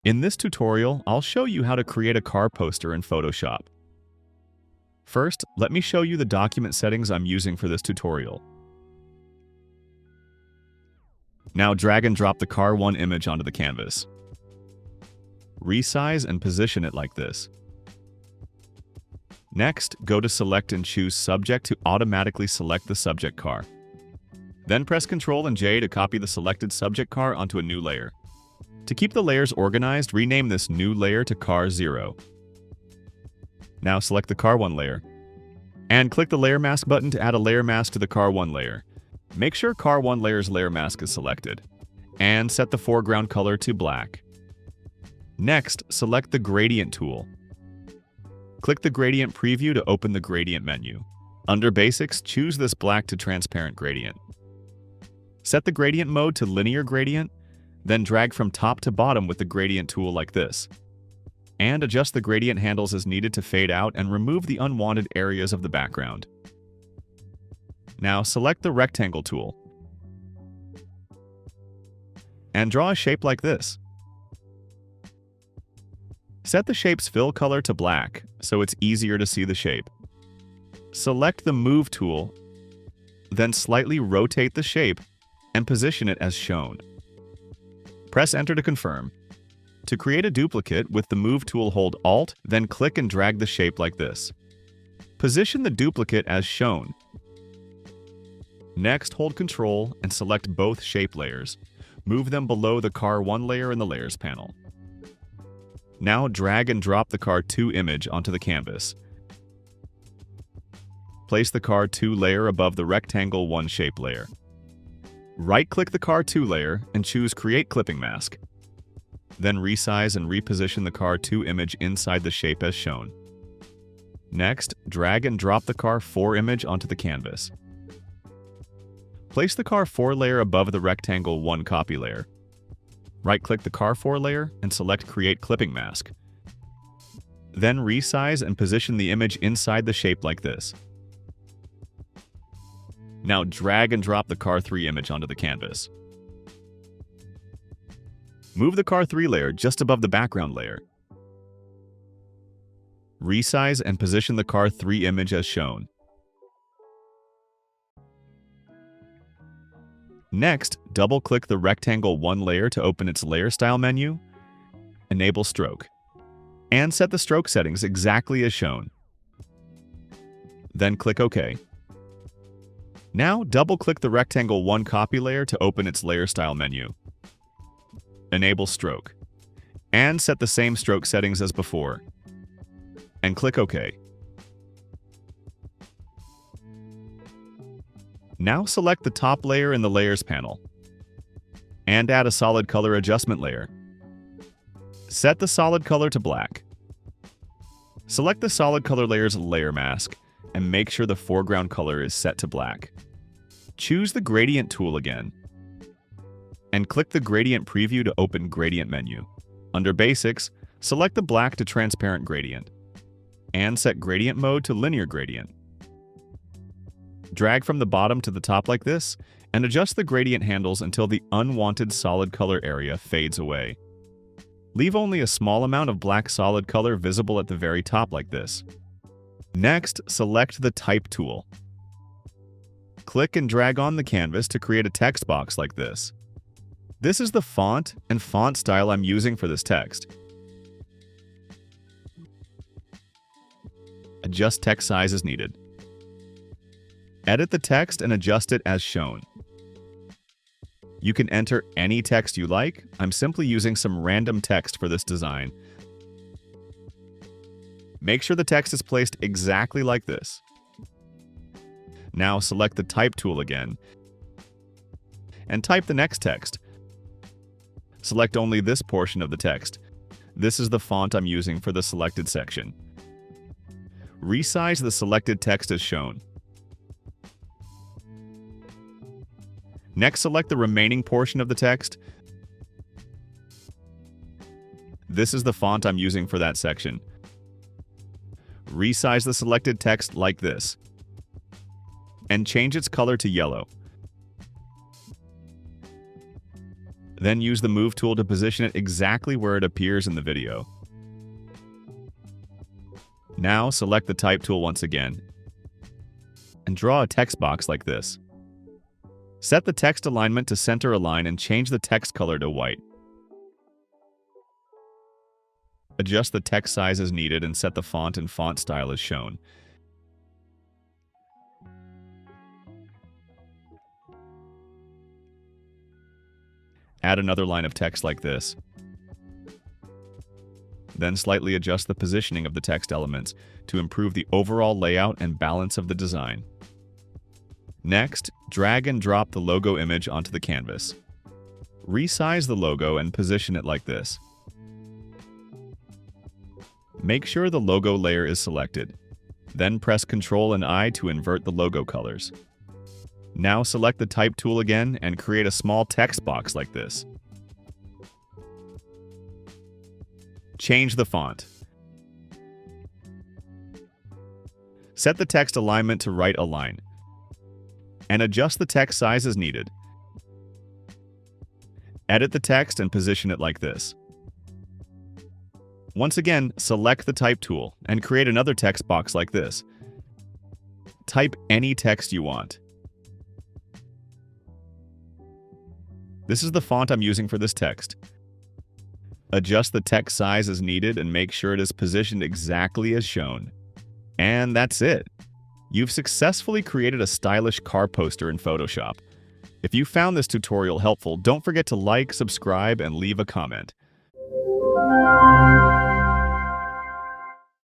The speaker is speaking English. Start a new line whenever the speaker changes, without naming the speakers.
In this tutorial, I'll show you how to create a car poster in Photoshop. First, let me show you the document settings I'm using for this tutorial. Now drag and drop the Car 1 image onto the canvas. Resize and position it like this. Next, go to Select and choose Subject to automatically select the subject car. Then press Ctrl and J to copy the selected subject car onto a new layer. To keep the layers organized, rename this new layer to Car 0. Now select the Car 1 layer, and click the Layer Mask button to add a layer mask to the Car 1 layer. Make sure Car 1 layer's layer mask is selected, and set the foreground color to black. Next, select the Gradient tool. Click the Gradient preview to open the Gradient menu. Under Basics, choose this black to transparent gradient. Set the gradient mode to linear gradient, then drag from top to bottom with the Gradient tool like this. And adjust the gradient handles as needed to fade out and remove the unwanted areas of the background. Now select the Rectangle tool and draw a shape like this. Set the shape's fill color to black so it's easier to see the shape. Select the Move tool, then slightly rotate the shape and position it as shown. Press Enter to confirm. To create a duplicate, with the Move tool, hold Alt, then click and drag the shape like this. Position the duplicate as shown. Next, hold Ctrl and select both shape layers. Move them below the Car 1 layer in the Layers panel. Now drag and drop the Car 2 image onto the canvas. Place the Car 2 layer above the Rectangle 1 shape layer. Right-click the Car 2 layer and choose Create Clipping Mask. Then resize and reposition the Car 2 image inside the shape as shown. Next, drag and drop the Car 4 image onto the canvas. Place the Car 4 layer above the Rectangle 1 copy layer. Right-click the Car 4 layer and select Create Clipping Mask. Then resize and position the image inside the shape like this. Now drag and drop the Car 3 image onto the canvas. Move the Car 3 layer just above the background layer. Resize and position the Car 3 image as shown. Next, double-click the Rectangle 1 layer to open its Layer Style menu, enable Stroke, and set the stroke settings exactly as shown. Then click OK. Now, double-click the Rectangle 1 copy layer to open its Layer Style menu. Enable Stroke, and set the same stroke settings as before, and click OK. Now select the top layer in the Layers panel, and add a solid color adjustment layer. Set the solid color to black. Select the solid color layer's layer mask, and make sure the foreground color is set to black. Choose the Gradient tool again, and click the Gradient preview to open Gradient menu. Under Basics, select the black to transparent gradient, and set gradient mode to linear gradient. Drag from the bottom to the top like this, and adjust the gradient handles until the unwanted solid color area fades away. Leave only a small amount of black solid color visible at the very top like this. Next, select the Type tool. Click and drag on the canvas to create a text box like this. This is the font and font style I'm using for this text. Adjust text size as needed. Edit the text and adjust it as shown. You can enter any text you like. I'm simply using some random text for this design. Make sure the text is placed exactly like this. Now select the Type tool again and type the next text. Select only this portion of the text. This is the font I'm using for the selected section. Resize the selected text as shown. Next, select the remaining portion of the text. This is the font I'm using for that section. Resize the selected text like this, and change its color to yellow. Then use the Move tool to position it exactly where it appears in the video. Now select the Type tool once again and draw a text box like this. Set the text alignment to center align and change the text color to white. Adjust the text size as needed and set the font and font style as shown. Add another line of text like this. Then slightly adjust the positioning of the text elements to improve the overall layout and balance of the design. Next, drag and drop the logo image onto the canvas. Resize the logo and position it like this. Make sure the logo layer is selected. Then press Ctrl and I to invert the logo colors. Now select the Type tool again and create a small text box like this. Change the font. Set the text alignment to right align and adjust the text size as needed. Edit the text and position it like this. Once again, select the Type tool and create another text box like this. Type any text you want. This is the font I'm using for this text. Adjust the text size as needed and make sure it is positioned exactly as shown. And that's it. You've successfully created a stylish car poster in Photoshop. If you found this tutorial helpful, don't forget to like, subscribe, and leave a comment.